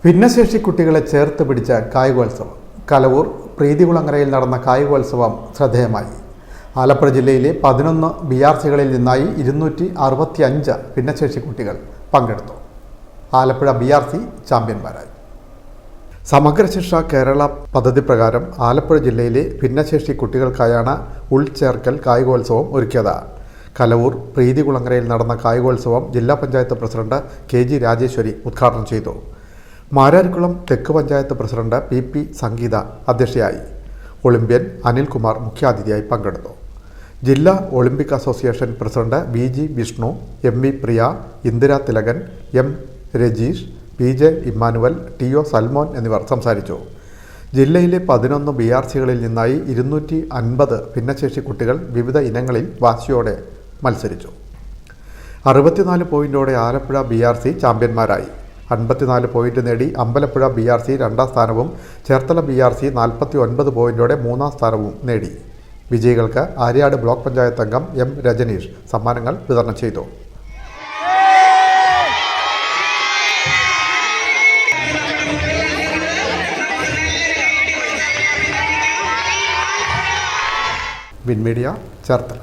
ഭിന്നശേഷി കുട്ടികളെ ചേർത്ത് പിടിച്ച കായികോത്സവം. കലവൂർ പ്രീതികുളങ്ങരയിൽ നടന്ന കായികോത്സവം ശ്രദ്ധേയമായി. ആലപ്പുഴ ജില്ലയിലെ 11 BRCകളിൽ നിന്നായി 265 ഭിന്നശേഷി കുട്ടികൾ പങ്കെടുത്തു. ആലപ്പുഴ BRC ചാമ്പ്യന്മാരായി. സമഗ്ര ശിക്ഷ കേരള പദ്ധതി പ്രകാരം ആലപ്പുഴ ജില്ലയിലെ ഭിന്നശേഷി കുട്ടികൾക്കായാണ് ഉൾച്ചേർക്കൽ കായികോത്സവം ഒരുക്കിയത്. കലവൂർ പ്രീതികുളങ്ങരയിൽ നടന്ന കായികോത്സവം ജില്ലാ പഞ്ചായത്ത് പ്രസിഡന്റ് KG രാജേശ്വരി ഉദ്ഘാടനം ചെയ്തു. മാരാരിക്കുളം തെക്ക് പഞ്ചായത്ത് പ്രസിഡന്റ് PP സംഗീത അധ്യക്ഷയായി. ഒളിമ്പ്യൻ അനിൽകുമാർ മുഖ്യാതിഥിയായി പങ്കെടുത്തു. ജില്ലാ Olympic association president BG Vishnu, MV Priya, Indira Thilakan, M Rajeesh, PJ Emmanuel, TO Salmon എന്നിവർ സംസാരിച്ചു. ജില്ലയിലെ 11 BRCകളിൽ നിന്നായി 250 ഭിന്നശേഷി കുട്ടികൾ വിവിധ ഇനങ്ങളിൽ വാശിയോടെ മത്സരിച്ചു. 64 പോയിന്റോടെ ആലപ്പുഴ BRC ചാമ്പ്യന്മാരായി. 54 പോയിന്റ് നേടി അമ്പലപ്പുഴ BRC 2ാം സ്ഥാനവും ചേർത്തല BRC 49 പോയിന്റോടെ 3ാം സ്ഥാനവും നേടി. വിജയികൾക്ക് ആര്യാട് ബ്ലോക്ക് പഞ്ചായത്ത് അംഗം M രജനീഷ് സമ്മാനങ്ങൾ വിതരണം ചെയ്തു. വിൻമീഡിയ ചേർത്തല.